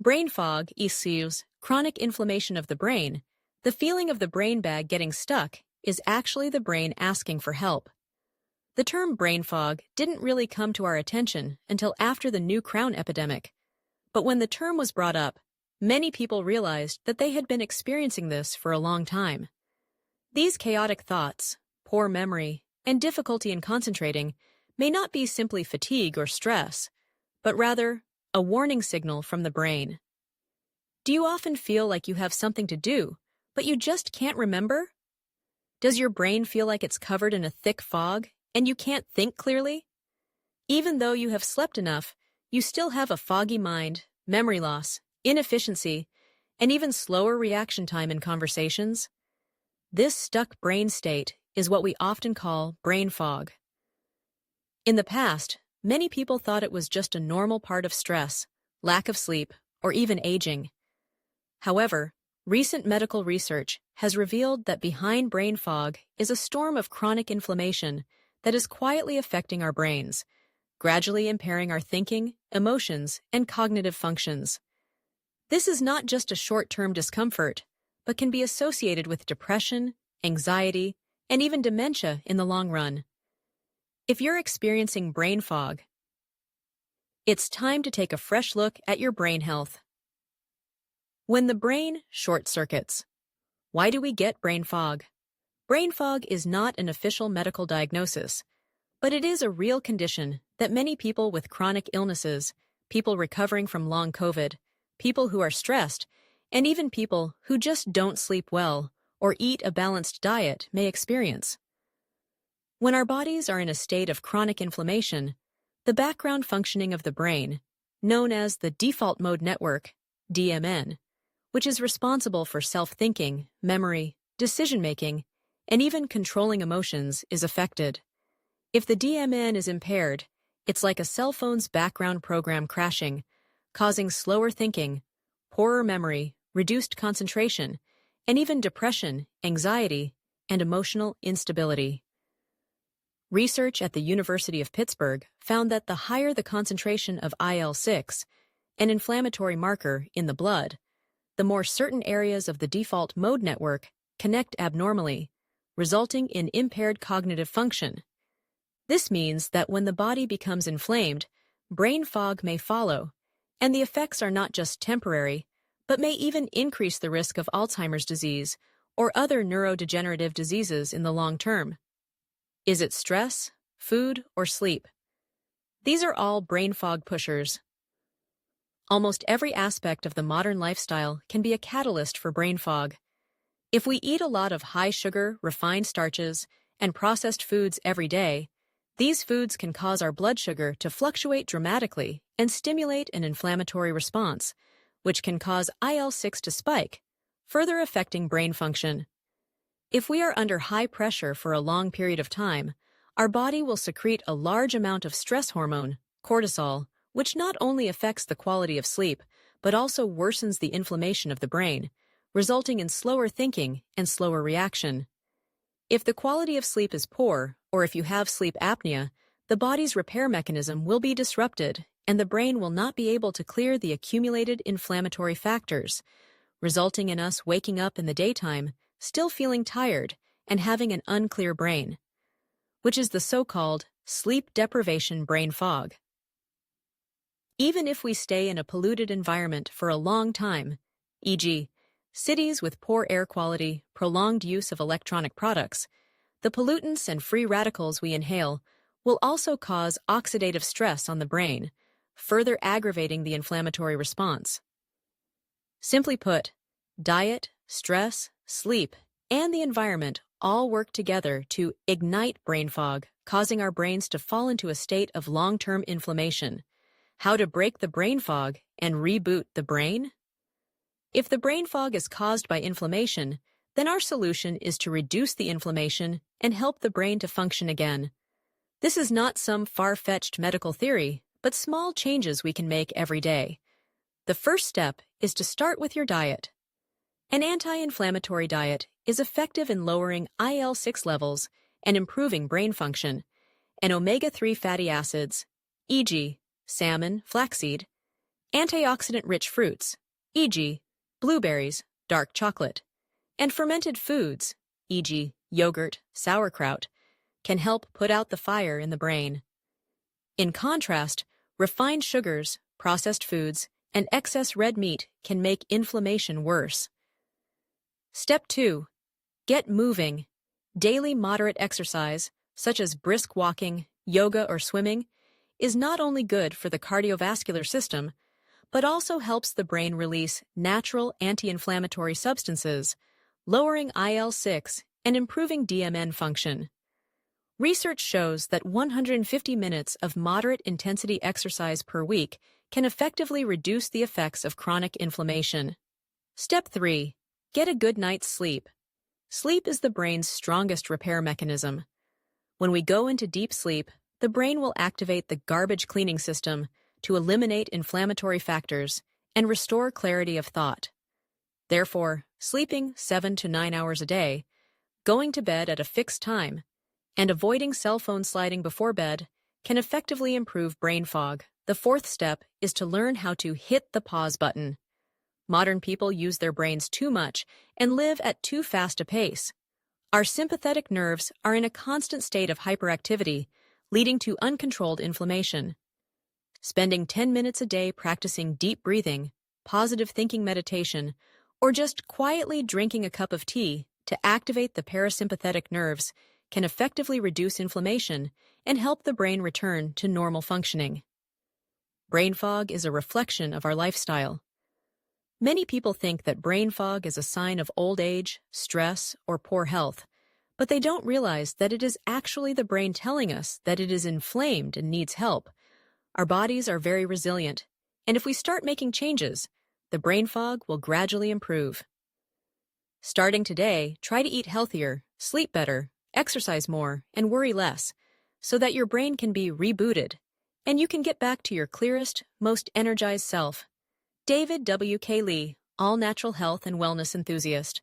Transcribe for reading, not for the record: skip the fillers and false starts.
Brain fog equals chronic inflammation of the brain. The feeling of the brain bag getting stuck is actually the brain asking for help. The term brain fog didn't really come to our attention until after the new crown epidemic. But when the term was brought up, many people realized that they had been experiencing this for a long time. These chaotic thoughts, poor memory, and difficulty in concentrating may not be simply fatigue or stress, but rather a warning signal from the brain. Do you often feel like you have something to do, but you just can't remember? Does your brain feel like it's covered in a thick fog and you can't think clearly? Even though you have slept enough, you still have a foggy mind, memory loss, inefficiency, and even slower reaction time in conversations. This stuck brain state is what we often call brain fog. In the past, many people thought it was just a normal part of stress, lack of sleep, or even aging. However, recent medical research has revealed that behind brain fog is a storm of chronic inflammation that is quietly affecting our brains, gradually impairing our thinking, emotions, and cognitive functions. This is not just a short-term discomfort, but can be associated with depression, anxiety, and even dementia in the long run. If you're experiencing brain fog, it's time to take a fresh look at your brain health. When the brain short-circuits. Why do we get brain fog? Brain fog is not an official medical diagnosis, but it is a real condition that many people with chronic illnesses, people recovering from long COVID, people who are stressed, and even people who just don't sleep well or eat a balanced diet may experience. When our bodies are in a state of chronic inflammation, the background functioning of the brain, known as the default mode network, DMN, which is responsible for self-thinking, memory, decision-making, and even controlling emotions, is affected. If the DMN is impaired, it's like a cell phone's background program crashing, causing slower thinking, poorer memory, reduced concentration, and even depression, anxiety, and emotional instability. Research at the University of Pittsburgh found that the higher the concentration of IL-6, an inflammatory marker in the blood, the more certain areas of the default mode network connect abnormally, resulting in impaired cognitive function. This means that when the body becomes inflamed, brain fog may follow, and the effects are not just temporary, but may even increase the risk of Alzheimer's disease or other neurodegenerative diseases in the long term. Is it stress, food, or sleep? These are all brain fog pushers. Almost every aspect of the modern lifestyle can be a catalyst for brain fog. If we eat a lot of high-sugar, refined starches, and processed foods every day, these foods can cause our blood sugar to fluctuate dramatically and stimulate an inflammatory response, which can cause IL-6 to spike, further affecting brain function. If we are under high pressure for a long period of time, our body will secrete a large amount of stress hormone, cortisol, which not only affects the quality of sleep, but also worsens the inflammation of the brain, resulting in slower thinking and slower reaction. If the quality of sleep is poor, or if you have sleep apnea, the body's repair mechanism will be disrupted, and the brain will not be able to clear the accumulated inflammatory factors, resulting in us waking up in the daytime, still feeling tired, and having an unclear brain, which is the so-called sleep deprivation brain fog. Even if we stay in a polluted environment for a long time, e.g., cities with poor air quality, prolonged use of electronic products, the pollutants and free radicals we inhale will also cause oxidative stress on the brain, further aggravating the inflammatory response. Simply put, diet, stress, sleep, and the environment all work together to ignite brain fog, causing our brains to fall into a state of long-term inflammation. How to break the brain fog and reboot the brain? If the brain fog is caused by inflammation, then our solution is to reduce the inflammation and help the brain to function again. This is not some far-fetched medical theory, but small changes we can make every day. The first step is to start with your diet. An anti-inflammatory diet is effective in lowering IL-6 levels and improving brain function, and omega-3 fatty acids, e.g., salmon, flaxseed, Antioxidant-rich fruits, e.g., blueberries, dark chocolate, and fermented foods, e.g., yogurt, sauerkraut, can help put out the fire in the brain. In contrast, refined sugars, processed foods, and excess red meat can make inflammation worse. Step 2. Get moving. Daily moderate exercise, such as brisk walking, yoga, or swimming, is not only good for the cardiovascular system, but also helps the brain release natural anti-inflammatory substances, lowering IL-6 and improving DMN function. Research shows that 150 minutes of moderate intensity exercise per week can effectively reduce the effects of chronic inflammation. Step 3. Get a good night's sleep. Sleep is the brain's strongest repair mechanism. When we go into deep sleep, the brain will activate the garbage cleaning system to eliminate inflammatory factors and restore clarity of thought. Therefore, sleeping 7 to 9 hours a day, going to bed at a fixed time, and avoiding cell phone sliding before bed can effectively improve brain fog. The fourth step is to learn how to hit the pause button. Modern people use their brains too much and live at too fast a pace. Our sympathetic nerves are in a constant state of hyperactivity, leading to uncontrolled inflammation. Spending 10 minutes a day practicing deep breathing, positive thinking meditation, or just quietly drinking a cup of tea to activate the parasympathetic nerves can effectively reduce inflammation and help the brain return to normal functioning. Brain fog is a reflection of our lifestyle. Many people think that brain fog is a sign of old age, stress, or poor health, but they don't realize that it is actually the brain telling us that it is inflamed and needs help. Our bodies are very resilient, and if we start making changes, the brain fog will gradually improve. Starting today, try to eat healthier, sleep better, exercise more, and worry less, so that your brain can be rebooted, and you can get back to your clearest, most energized self. David W. K. Lee, all-natural health and wellness enthusiast.